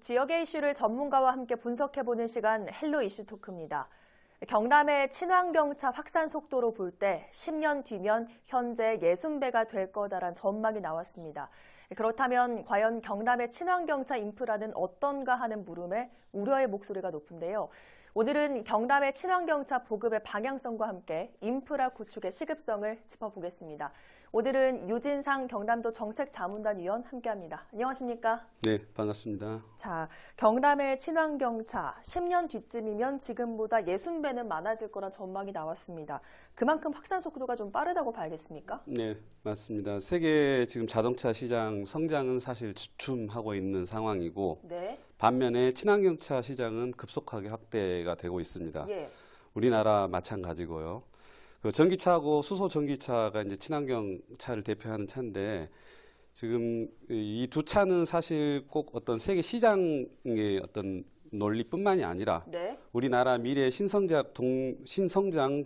지역의 이슈를 전문가와 함께 분석해보는 시간 헬로 이슈 토크입니다. 경남의 친환경차 확산 속도로 볼 때 10년 뒤면 현재 60배가 될 거다라는 전망이 나왔습니다. 그렇다면 과연 경남의 친환경차 인프라는 어떤가 하는 물음에 우려의 목소리가 높은데요. 오늘은 경남의 친환경차 보급의 방향성과 함께 인프라 구축의 시급성을 짚어보겠습니다. 오늘은 유진상 경남도 정책자문단 위원 함께합니다. 안녕하십니까? 네, 반갑습니다. 자, 경남의 친환경차 10년 뒤쯤이면 지금보다 60배는 많아질 거란 전망이 나왔습니다. 그만큼 확산 속도가 좀 빠르다고 봐야겠습니까? 네, 맞습니다. 세계 지금 자동차 시장 성장은 사실 주춤하고 있는 상황이고 네. 반면에 친환경차 시장은 급속하게 확대가 되고 있습니다. 예. 우리나라 마찬가지고요. 그 전기차하고 수소 전기차가 이제 친환경차를 대표하는 차인데 지금 이 두 차는 사실 꼭 어떤 세계 시장의 어떤 논리뿐만이 아니라 네. 우리나라 미래 신성장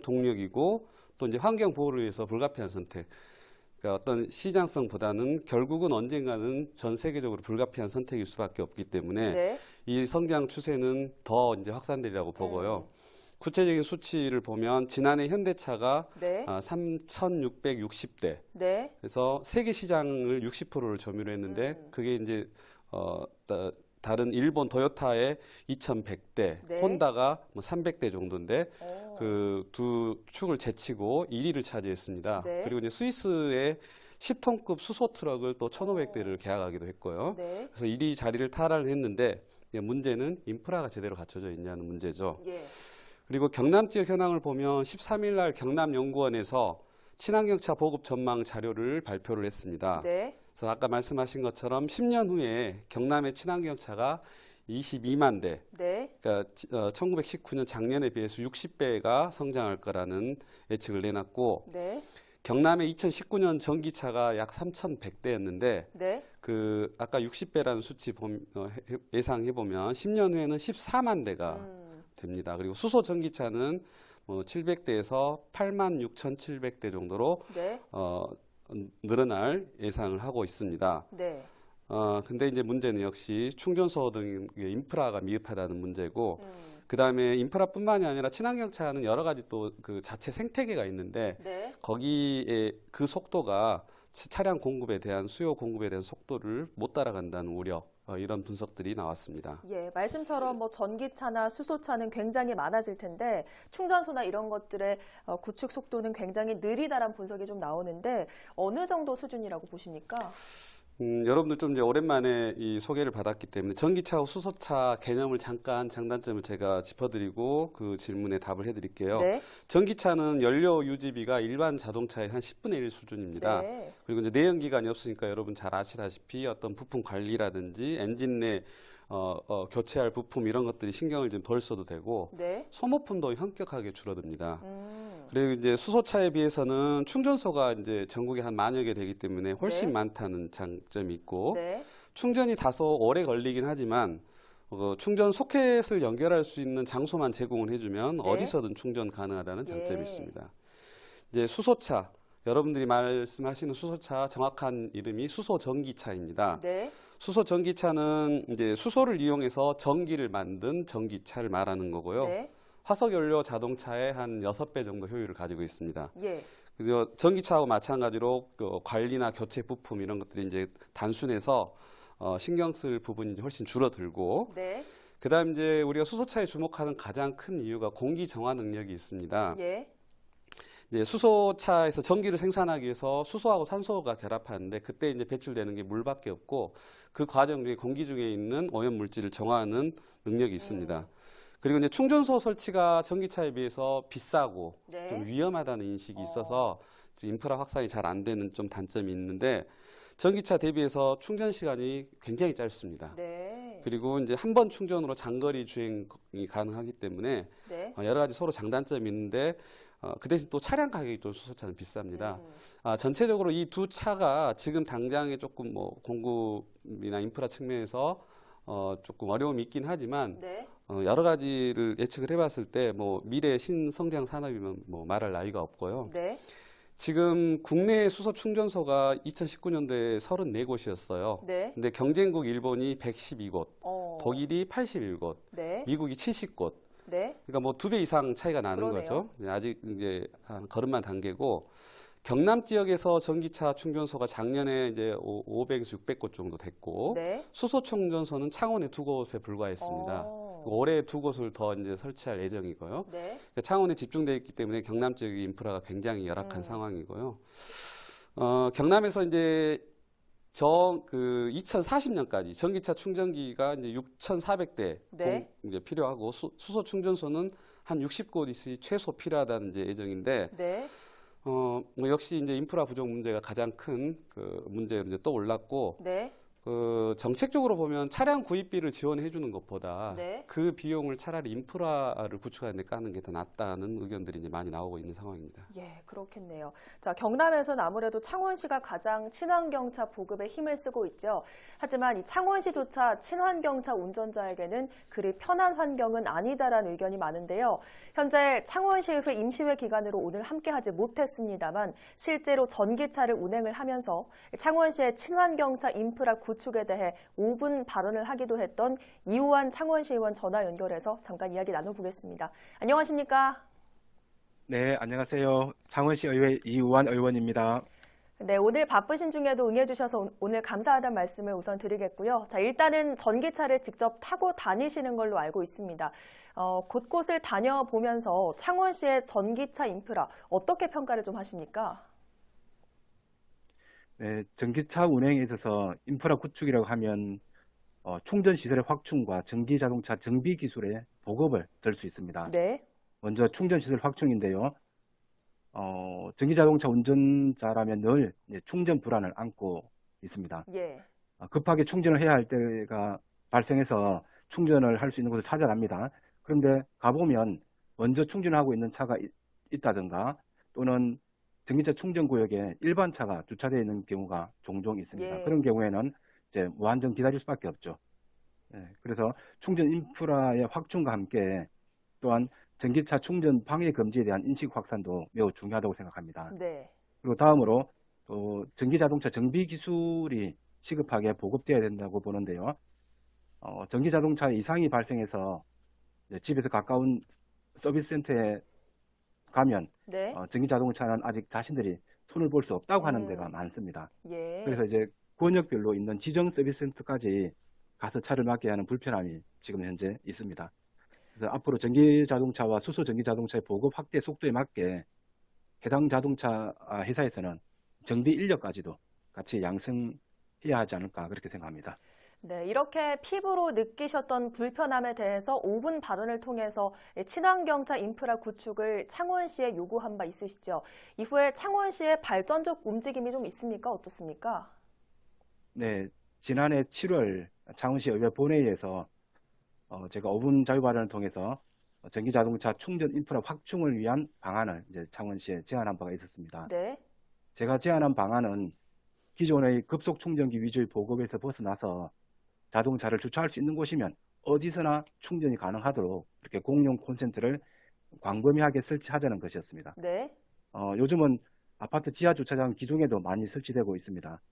동력이고 또 이제 환경 보호를 위해서 불가피한 선택. 그러니까 어떤 시장성보다는 결국은 언젠가는 전 세계적으로 불가피한 선택일 수밖에 없기 때문에 네. 이 성장 추세는 더 이제 확산되리라고 보고요. 구체적인 수치를 보면 지난해 현대차가 네. 3,660대. 네. 그래서 세계 시장을 60%를 점유를 했는데 그게 이제 다른 일본 토요타의 2,100대, 네. 혼다가 뭐 300대 정도인데 오. 그 두 축을 제치고 1위를 차지했습니다. 네. 그리고 이제 스위스의 10톤급 수소 트럭을 또 1,500대를 계약하기도 했고요. 네. 그래서 1위 자리를 탈환을 했는데 문제는 인프라가 제대로 갖춰져 있냐는 문제죠. 예. 그리고 경남 지역 현황을 보면 13일 날 경남연구원에서 친환경차 보급 전망 자료를 발표를 했습니다. 네. 그래서 아까 말씀하신 것처럼 10년 후에 경남의 친환경차가 22만 대, 네. 그러니까 1919년 작년에 비해서 60배가 성장할 거라는 예측을 내놨고 네. 경남의 2019년 전기차가 약 3,100대였는데 네. 그 아까 60배라는 수치 예상해 보면 10년 후에는 14만 대가 됩니다. 그리고 수소 전기차는 700대에서 86,700대 정도로 네. 늘어날 예상을 하고 있습니다. 네. 근데 이제 문제는 역시 충전소 등의 인프라가 미흡하다는 문제고, 그 다음에 인프라뿐만이 아니라 친환경차는 여러 가지 또 그 자체 생태계가 있는데, 네. 거기에 그 속도가 차량 공급에 대한 수요 공급에 대한 속도를 못 따라간다는 우려, 이런 분석들이 나왔습니다. 예, 말씀처럼 뭐 전기차나 수소차는 굉장히 많아질 텐데 충전소나 이런 것들의 구축 속도는 굉장히 느리다란 분석이 좀 나오는데 어느 정도 수준이라고 보십니까? 여러분들 좀 이제 오랜만에 이 소개를 받았기 때문에 전기차와 수소차 개념을 잠깐 장단점을 제가 짚어드리고 그 질문에 답을 해드릴게요. 네. 전기차는 연료 유지비가 일반 자동차의 한 10분의 1 수준입니다. 네. 그리고 이제 내연기관이 없으니까 여러분 잘 아시다시피 어떤 부품 관리라든지 엔진 내 교체할 부품 이런 것들이 신경을 좀 덜 써도 되고 네. 소모품도 현격하게 줄어듭니다. 그리고 이제 수소차에 비해서는 충전소가 이제 전국에 한 만여 개 되기 때문에 훨씬 네. 많다는 장점이 있고 네. 충전이 다소 오래 걸리긴 하지만 충전 소켓을 연결할 수 있는 장소만 제공을 해주면 네. 어디서든 충전 가능하다는 장점이 예. 있습니다. 이제 수소차, 여러분들이 말씀하시는 수소차 정확한 이름이 수소 전기차입니다. 네. 수소 전기차는 이제 수소를 이용해서 전기를 만든 전기차를 말하는 거고요. 네. 화석연료 자동차의 한 6배 정도 효율을 가지고 있습니다. 예. 그래서 전기차하고 마찬가지로 관리나 교체 부품 이런 것들이 이제 단순해서 신경 쓸 부분이 이제 훨씬 줄어들고, 네. 그다음 이제 우리가 수소차에 주목하는 가장 큰 이유가 공기 정화 능력이 있습니다. 예. 이제 수소차에서 전기를 생산하기 위해서 수소하고 산소가 결합하는데 그때 이제 배출되는 게 물밖에 없고 그 과정 중에 공기 중에 있는 오염 물질을 정화하는 능력이 있습니다. 그리고 이제 충전소 설치가 전기차에 비해서 비싸고 네. 좀 위험하다는 인식이 있어서 인프라 확산이 잘 안 되는 좀 단점이 있는데 전기차 대비해서 충전 시간이 굉장히 짧습니다. 네. 그리고 이제 한 번 충전으로 장거리 주행이 가능하기 때문에 네. 여러 가지 서로 장단점이 있는데 그 대신 또 차량 가격이 또 수소차는 비쌉니다. 전체적으로 이 두 차가 지금 당장에 조금 뭐 공급이나 인프라 측면에서 조금 어려움이 있긴 하지만 네. 여러 가지를 예측을 해봤을 때 뭐 미래 신성장 산업이면 뭐 말할 나위가 없고요. 네. 지금 국내 수소 충전소가 2019년도에 34곳이었어요. 네. 근데 경쟁국 일본이 112곳, 독일이 81곳, 네. 미국이 70곳. 네. 그러니까 뭐 2배 이상 차이가 나는 그러네요. 거죠. 아직 이제 걸음만 단계고 경남 지역에서 전기차 충전소가 작년에 이제 500에서 600곳 정도 됐고 네. 수소 충전소는 창원에 2곳에 불과했습니다. 올해 2곳을 더 이제 설치할 예정이고요. 네. 그러니까 창원에 집중되어 있기 때문에 경남 지역의 인프라가 굉장히 열악한 상황이고요. 경남에서 이제 2040년까지 전기차 충전기가 이제 6,400대 네. 이제 필요하고 수소 충전소는 한 60곳이 최소 필요하다는 이제 예정인데 네. 뭐 역시 이제 인프라 부족 문제가 가장 큰 그 문제로 이제 또 올랐고 네. 그 정책적으로 보면 차량 구입비를 지원해 주는 것보다 네. 그 비용을 차라리 인프라를 구축하는 데 까는 게 더 낫다는 의견들이 이제 많이 나오고 있는 상황입니다. 예, 그렇겠네요. 자, 경남에서는 아무래도 창원시가 가장 친환경차 보급에 힘을 쓰고 있죠. 하지만 이 창원시조차 친환경차 운전자에게는 그리 편한 환경은 아니다라는 의견이 많은데요. 현재 창원시의회 임시회 기간으로 오늘 함께하지 못했습니다만 실제로 전기차를 운행을 하면서 창원시의 친환경차 인프라 구축에 대해 5분 발언을 하기도 했던 이우환 창원시의원 전화 연결해서 잠깐 이야기 나눠보겠습니다. 안녕하십니까? 네, 안녕하세요. 창원시 의회 이우환 의원입니다. 네, 오늘 바쁘신 중에도 응해주셔서 오늘 감사하다는 말씀을 우선 드리겠고요. 자, 일단은 전기차를 직접 타고 다니시는 걸로 알고 있습니다. 곳곳을 다녀보면서 창원시의 전기차 인프라 어떻게 평가를 좀 하십니까? 네, 전기차 운행에 있어서 인프라 구축이라고 하면 충전 시설의 확충과 전기 자동차 정비 기술의 보급을 들 수 있습니다. 네. 먼저 충전 시설 확충인데요. 전기 자동차 운전자라면 늘 이제 충전 불안을 안고 있습니다. 예. 급하게 충전을 해야 할 때가 발생해서 충전을 할 수 있는 곳을 찾아갑니다. 그런데 가보면 먼저 충전하고 있는 차가 있다든가 또는 전기차 충전 구역에 일반 차가 주차되어 있는 경우가 종종 있습니다. 예. 그런 경우에는 이제 무한정 기다릴 수밖에 없죠. 그래서 충전 인프라의 확충과 함께 또한 전기차 충전 방해 금지에 대한 인식 확산도 매우 중요하다고 생각합니다. 네. 그리고 다음으로 또 전기 자동차 정비 기술이 시급하게 보급되어야 된다고 보는데요. 전기 자동차 이상이 발생해서 집에서 가까운 서비스 센터에 가면 네. 전기 자동차는 아직 자신들이 손을 볼 수 없다고 하는 데가 많습니다. 예. 그래서 이제 권역별로 있는 지정 서비스 센터까지 가서 차를 맡겨야 하는 불편함이 지금 현재 있습니다. 그래서 앞으로 전기 자동차와 수소 전기 자동차의 보급 확대 속도에 맞게 해당 자동차 회사에서는 정비 인력까지도 같이 양성해야 하지 않을까 그렇게 생각합니다. 네, 이렇게 피부로 느끼셨던 불편함에 대해서 5분 발언을 통해서 친환경차 인프라 구축을 창원시에 요구한 바 있으시죠? 이후에 창원시의 발전적 움직임이 좀 있습니까? 어떻습니까? 네, 지난해 7월 창원시 의회 본회의에서 제가 5분 자유 발언을 통해서 전기 자동차 충전 인프라 확충을 위한 방안을 이제 창원시에 제안한 바가 있었습니다. 네. 제가 제안한 방안은 기존의 급속 충전기 위주의 보급에서 벗어나서 자동차를 주차할 수 있는 곳이면 어디서나 충전이 가능하도록 이렇게 공용 콘센트를 광범위하게 설치하자는 것이었습니다. 네. 요즘은 아파트 지하 주차장 기둥에도 많이 설치되고 있습니다.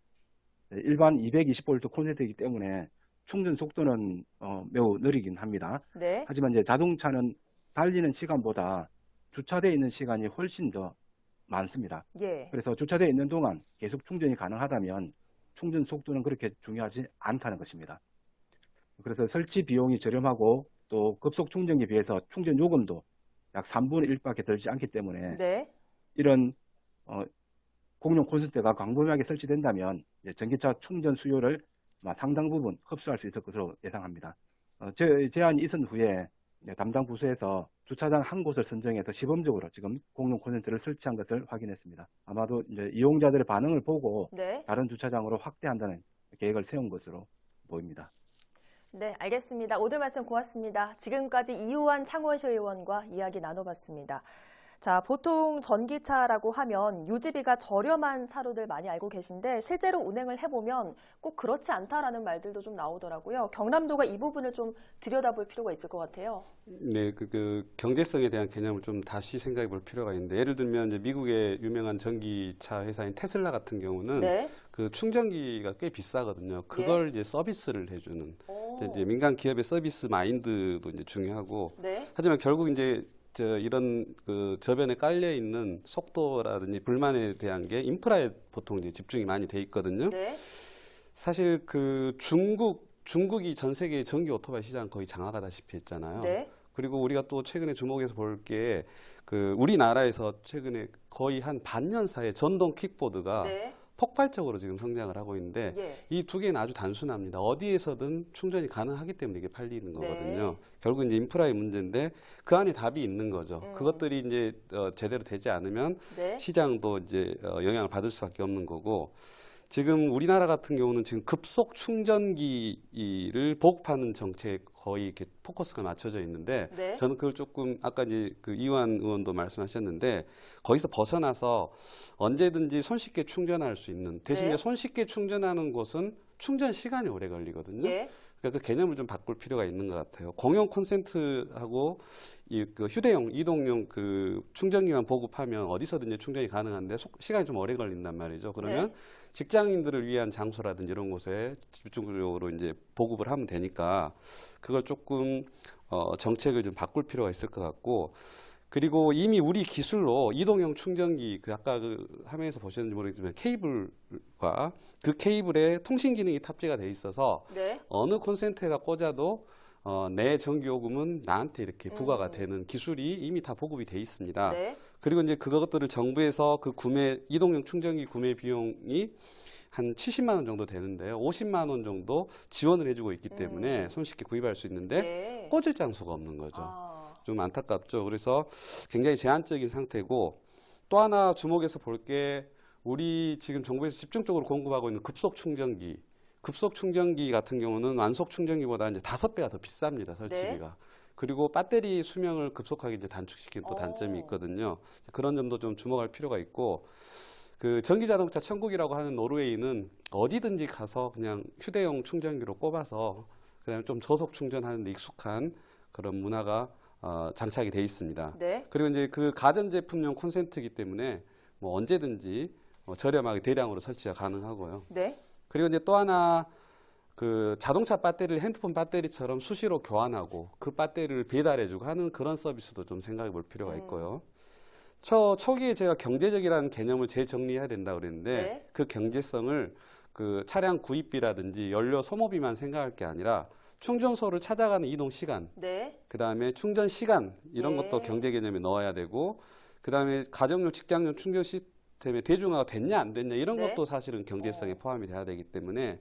일반 220V 콘센트이기 때문에 충전 속도는 매우 느리긴 합니다. 네. 하지만 이제 자동차는 달리는 시간보다 주차되어 있는 시간이 훨씬 더 많습니다. 예. 그래서 주차되어 있는 동안 계속 충전이 가능하다면 충전 속도는 그렇게 중요하지 않다는 것입니다. 그래서 설치 비용이 저렴하고 또 급속 충전기에 비해서 충전 요금도 약 3분의 1밖에 들지 않기 때문에 네. 이런 공용 콘센트가 광범위하게 설치된다면 이제 전기차 충전 수요를 상당 부분 흡수할 수 있을 것으로 예상합니다. 제안이 있은 후에 담당 부서에서 주차장 한 곳을 선정해서 시범적으로 지금 공용 콘센트를 설치한 것을 확인했습니다. 아마도 이제 이용자들의 반응을 보고 네. 다른 주차장으로 확대한다는 계획을 세운 것으로 보입니다. 네, 알겠습니다. 오늘 말씀 고맙습니다. 지금까지 이우환 창원시 의원과 이야기 나눠봤습니다. 자, 보통 전기차라고 하면 유지비가 저렴한 차로들 많이 알고 계신데 실제로 운행을 해보면 꼭 그렇지 않다라는 말들도 좀 나오더라고요. 경남도가 이 부분을 좀 들여다볼 필요가 있을 것 같아요. 네, 그 경제성에 대한 개념을 좀 다시 생각해 볼 필요가 있는데 예를 들면 이제 미국의 유명한 전기차 회사인 테슬라 같은 경우는 네. 그 충전기가 꽤 비싸거든요. 그걸 이제 서비스를 해주는 이제 민간 기업의 서비스 마인드도 이제 중요하고 네. 하지만 결국 이제 이런 그 저변에 깔려 있는 속도라든지 불만에 대한 게 인프라에 보통 이제 집중이 많이 돼 있거든요. 네. 사실 그 중국이 전 세계 전기 오토바이 시장 거의 장악하다시피 했잖아요. 네. 그리고 우리가 또 최근에 주목해서 볼 게 그 우리나라에서 최근에 거의 한 반년 사이에 전동 킥보드가 네. 폭발적으로 지금 성장을 하고 있는데 예. 이 두 개는 아주 단순합니다. 어디에서든 충전이 가능하기 때문에 이게 팔리는 거거든요. 네. 결국 이제 인프라의 문제인데 그 안에 답이 있는 거죠. 음. 그것들이 이제 제대로 되지 않으면 네. 시장도 이제 영향을 받을 수밖에 없는 거고 지금 우리나라 같은 경우는 지금 급속 충전기를 보급하는 정책에 거의 이렇게 포커스가 맞춰져 있는데 네. 저는 그걸 조금 아까 이제 그 이완 의원도 말씀하셨는데 거기서 벗어나서 언제든지 손쉽게 충전할 수 있는 대신에 네. 손쉽게 충전하는 곳은 충전 시간이 오래 걸리거든요. 예. 그러니까 그 개념을 좀 바꿀 필요가 있는 것 같아요. 공용 콘센트하고 그 휴대용, 이동용 그 충전기만 보급하면 어디서든지 충전이 가능한데 시간이 좀 오래 걸린단 말이죠. 그러면 네. 직장인들을 위한 장소라든지 이런 곳에 집중적으로 이제 보급을 하면 되니까 그걸 조금 정책을 좀 바꿀 필요가 있을 것 같고 그리고 이미 우리 기술로 이동형 충전기 그 아까 그 화면에서 보셨는지 모르겠지만 케이블과 그 케이블에 통신 기능이 탑재가 돼 있어서 네. 어느 콘센트에다 꽂아도 내 전기 요금은 나한테 이렇게 부과가 되는 기술이 이미 다 보급이 돼 있습니다. 네. 그리고 이제 그것들을 정부에서 그 이동형 충전기 구매 비용이 한 70만 원 정도 되는데요. 50만 원 정도 지원을 해주고 있기 때문에 손쉽게 구입할 수 있는데 네. 꽂을 장소가 없는 거죠. 아. 좀 안타깝죠. 그래서 굉장히 제한적인 상태고 또 하나 주목해서 볼 게 우리 지금 정부에서 집중적으로 공급하고 있는 급속 충전기 같은 경우는 완속 충전기보다 이제 5배가 더 비쌉니다. 설치비가. 네. 그리고 배터리 수명을 급속하게 이제 단축시키는 또 단점이 오. 있거든요. 그런 점도 좀 주목할 필요가 있고 그 전기자동차 천국이라고 하는 노르웨이는 어디든지 가서 그냥 휴대용 충전기로 꼽아서 그다음에 좀 저속 충전하는 데 익숙한 그런 문화가 장착이 돼 있습니다. 네. 그리고 이제 그 가전제품용 콘센트이기 때문에 뭐 언제든지 저렴하게 대량으로 설치가 가능하고요. 네. 그리고 이제 또 하나 그 자동차 배터리를 핸드폰 배터리처럼 수시로 교환하고 그 배터리를 배달해주고 하는 그런 서비스도 좀 생각해 볼 필요가 있고요. 초기에 제가 경제적이라는 개념을 재정리해야 된다고 그랬는데 네. 그 경제성을 그 차량 구입비라든지 연료 소모비만 생각할 게 아니라 충전소를 찾아가는 이동 시간, 네. 그 다음에 충전 시간 이런 네. 것도 경제 개념에 넣어야 되고 그 다음에 가정용, 직장용 충전 시스템에 대중화가 됐냐 안 됐냐 이런 네. 것도 사실은 경제성에 포함이 돼야 되기 때문에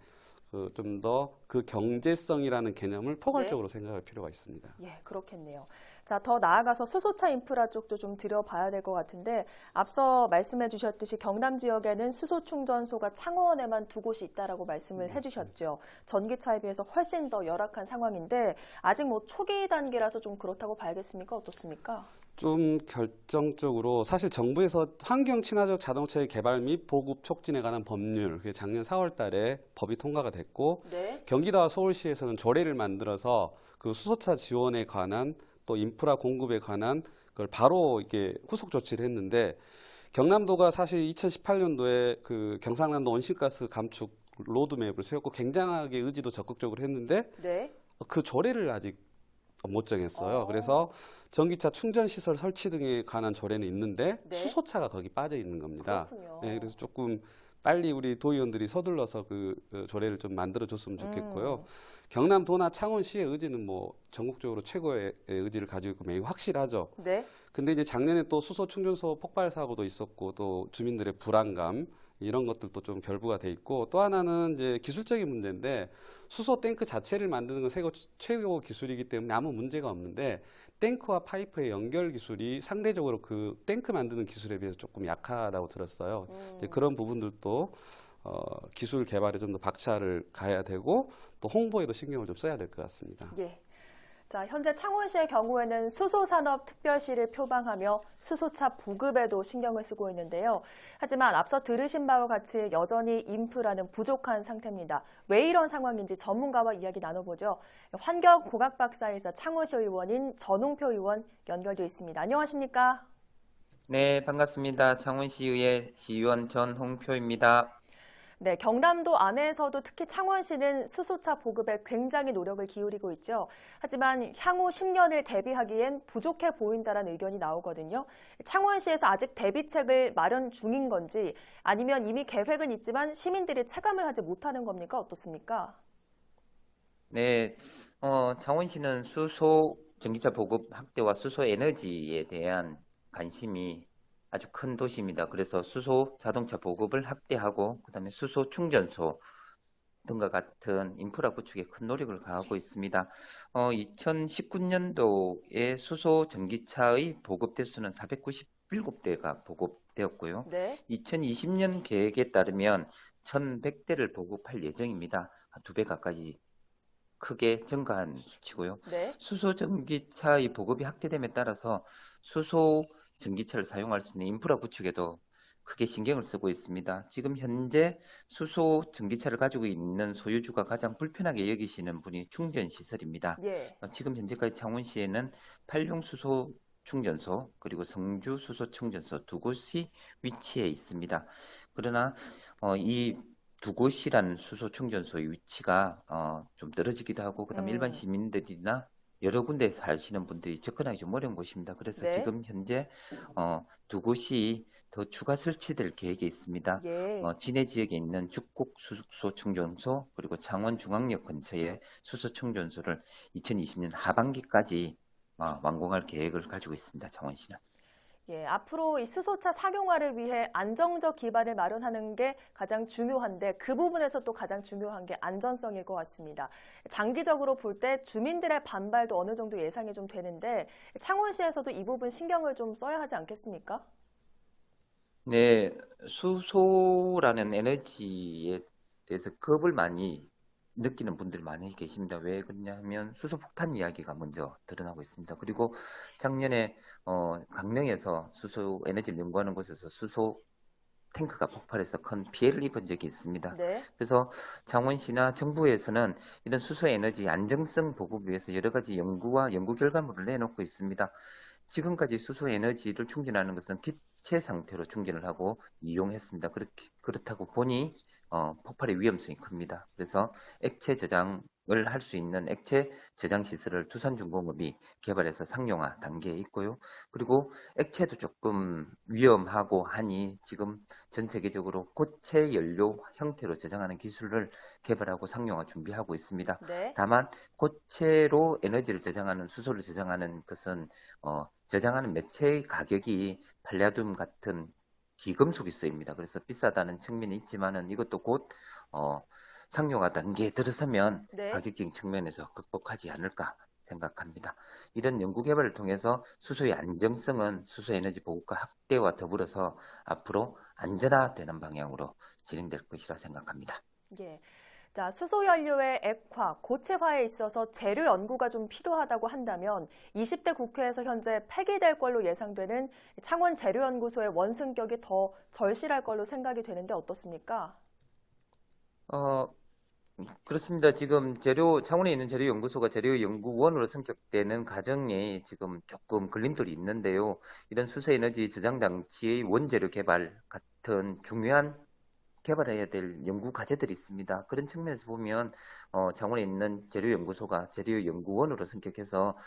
좀 더 그 경제성이라는 개념을 포괄적으로 생각할 필요가 있습니다. 예, 그렇겠네요. 자, 더 나아가서 수소차 인프라 쪽도 좀 들여봐야 될 것 같은데 앞서 말씀해 주셨듯이 경남 지역에는 수소 충전소가 창원에만 2곳이 있다라고 말씀을 해 주셨죠. 전기차에 비해서 훨씬 더 열악한 상황인데 아직 뭐 초기 단계라서 좀 그렇다고 봐야겠습니까? 어떻습니까? 좀 결정적으로 사실 정부에서 환경 친화적 자동차의 개발 및 보급 촉진에 관한 법률, 그게 작년 4월 달에 법이 통과가 됐고 네. 경기도와 서울시에서는 조례를 만들어서 그 수소차 지원에 관한 또 인프라 공급에 관한 그걸 바로 이게 후속 조치를 했는데 경남도가 사실 2018년도에 그 경상남도 온실가스 감축 로드맵을 세웠고 굉장하게 의지도 적극적으로 했는데 네. 그 조례를 아직 못 정했어요. 그래서 전기차 충전 시설 설치 등에 관한 조례는 있는데 네. 수소차가 거기 빠져 있는 겁니다. 그렇군요. 네, 그래서 조금 빨리 우리 도의원들이 서둘러서 그 조례를 좀 만들어줬으면 좋겠고요. 경남도나 창원시의 의지는 뭐 전국적으로 최고의 의지를 가지고 있고 매우 확실하죠. 네. 근데 이제 작년에 또 수소 충전소 폭발 사고도 있었고 또 주민들의 불안감 이런 것들도 좀 결부가 돼 있고 또 하나는 이제 기술적인 문제인데 수소 탱크 자체를 만드는 건 최고 기술이기 때문에 아무 문제가 없는데 탱크와 파이프의 연결 기술이 상대적으로 그 탱크 만드는 기술에 비해서 조금 약하다고 들었어요. 이제 그런 부분들도 기술 개발에 좀 더 박차를 가야 되고 또 홍보에도 신경을 좀 써야 될 것 같습니다. 예. 자, 현재 창원시의 경우에는 수소산업특별시를 표방하며 수소차 보급에도 신경을 쓰고 있는데요. 하지만 앞서 들으신 바와 같이 여전히 인프라는 부족한 상태입니다. 왜 이런 상황인지 전문가와 이야기 나눠보죠. 환경공학박사이자 창원시 의원인 전홍표 의원 연결되어 있습니다. 안녕하십니까? 네, 반갑습니다. 창원시의회 시의원 전홍표입니다. 네, 경남도 안에서도 특히 창원시는 수소차 보급에 굉장히 노력을 기울이고 있죠. 하지만 향후 10년을 대비하기엔 부족해 보인다는 의견이 나오거든요. 창원시에서 아직 대비책을 마련 중인 건지 아니면 이미 계획은 있지만 시민들이 체감을 하지 못하는 겁니까? 어떻습니까? 네, 창원시는 수소 전기차 보급 확대와 수소 에너지에 대한 관심이 아주 큰 도시입니다. 그래서 수소 자동차 보급을 확대하고 그다음에 수소 충전소 등과 같은 인프라 구축에 큰 노력을 가하고 있습니다. 2019년도에 수소 전기차의 보급 대수는 497대가 보급되었고요. 네. 2020년 계획에 따르면 1,100대를 보급할 예정입니다. 2배 가까이 크게 증가한 수치고요. 네. 수소 전기차의 보급이 확대됨에 따라서 수소 전기차를 사용할 수 있는 인프라 구축에도 크게 신경을 쓰고 있습니다. 지금 현재 수소 전기차를 가지고 있는 소유주가 가장 불편하게 여기시는 분이 충전 시설입니다. 예. 지금 현재까지 창원시에는 팔룡 수소 충전소 그리고 성주 수소 충전소 두 곳이 위치해 있습니다. 그러나 이 두 곳이란 수소 충전소의 위치가 좀 떨어지기도 하고 그다음에 일반 시민들이나 여러 군데 사시는 분들이 접근하기 좀 어려운 곳입니다. 그래서 네. 지금 현재 두 곳이 더 추가 설치될 계획이 있습니다. 예. 진해 지역에 있는 죽곡 수소 충전소 그리고 창원 중앙역 근처에 수소 충전소를 2020년 하반기까지 완공할 계획을 가지고 있습니다. 창원시는. 예, 앞으로 이 수소차 상용화를 위해 안정적 기반을 마련하는 게 가장 중요한데 그 부분에서 또 가장 중요한 게 안전성일 것 같습니다. 장기적으로 볼 때 주민들의 반발도 어느 정도 예상이 좀 되는데 창원시에서도 이 부분 신경을 좀 써야 하지 않겠습니까? 네, 수소라는 에너지에 대해서 겁을 많이 느끼는 분들이 많이 계십니다. 왜 그러냐면 수소폭탄 이야기가 먼저 드러나고 있습니다. 그리고 작년에 강릉에서 수소 에너지를 연구하는 곳에서 수소 탱크가 폭발해서 큰 피해를 입은 적이 있습니다. 네. 그래서 창원시나 정부에서는 이런 수소 에너지 안정성 보급을 위해서 여러 가지 연구와 연구 결과물을 내놓고 있습니다. 지금까지 수소 에너지를 충전하는 것은 기체 상태로 충전을 하고 이용했습니다. 그렇다고 보니 폭발의 위험성이 큽니다. 그래서 액체 저장을 할 수 있는 액체 저장 시설을 두산중공업이 개발해서 상용화 단계에 있고요. 그리고 액체도 조금 위험하고 하니 지금 전 세계적으로 고체 연료 형태로 저장하는 기술을 개발하고 상용화 준비하고 있습니다. 네. 다만 고체로 에너지를 저장하는 수소를 저장하는 것은 저장하는 매체의 가격이 팔레아듐 같은 기금속이 쓰입니다. 그래서 비싸다는 측면이 있지만은 이것도 곧 상용화 단계에 들어서면 네. 가격적인 측면에서 극복하지 않을까 생각합니다. 이런 연구 개발을 통해서 수소의 안정성은 수소 에너지 보급과 확대와 더불어서 앞으로 안전화되는 방향으로 진행될 것이라 생각합니다. 예. 자, 수소 연료의 액화, 고체화에 있어서 재료 연구가 좀 필요하다고 한다면 20대 국회에서 현재 폐기될 걸로 예상되는 창원 재료연구소의 원승격이 더 절실할 걸로 생각이 되는데 어떻습니까? 그렇습니다. 지금 창원에 있는 재료연구소가 재료연구원으로 성격되는 과정에 지금 조금 걸림돌이 있는데요. 이런 수소에너지 저장 장치의 원재료 개발 같은 중요한 개발해야 될 연구 과제들이 있습니다. 그런 측면에서 보면 창원에 있는 재료연구소가 재료연구원으로 성격해서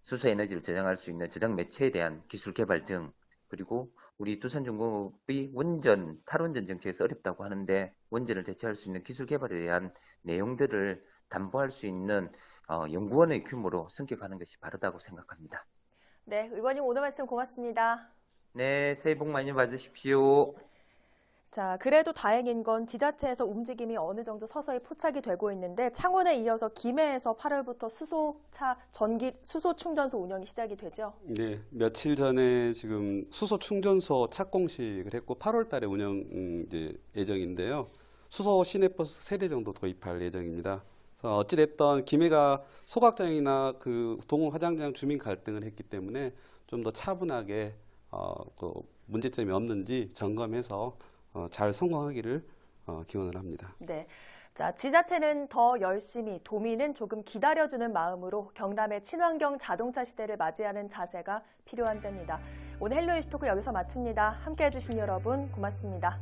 수소 에너지를 저장할 수 있는 저장 매체에 대한 기술 개발 등 그리고 우리 두산중공업의 탈원전 정책에서 어렵다고 하는데 원전을 대체할 수 있는 기술 개발에 대한 내용들을 담보할 수 있는 연구원의 규모로 성격하는 것이 바르다고 생각합니다. 네, 의원님 오늘 말씀 고맙습니다. 네, 새해 복 많이 받으십시오. 자, 그래도 다행인 건 지자체에서 움직임이 어느 정도 서서히 포착이 되고 있는데 창원에 이어서 김해에서 8월부터 수소 충전소 운영이 시작이 되죠. 네, 며칠 전에 지금 수소 충전소 착공식을 했고 8월 달에 운영 예정인데요. 수소 시내버스 3대 정도 도입할 예정입니다. 그래서 어찌됐든 김해가 소각장이나 그 동호 화장장 주민 갈등을 했기 때문에 좀 더 차분하게 그 문제점이 없는지 점검해서 잘 성공하기를 기원을 합니다. 네. 자, 지자체는 더 열심히, 도민은 조금 기다려주는 마음으로 경남의 친환경 자동차 시대를 맞이하는 자세가 필요한 때입니다. 오늘 헬로 이슈토크 여기서 마칩니다. 함께해 주신 여러분 고맙습니다.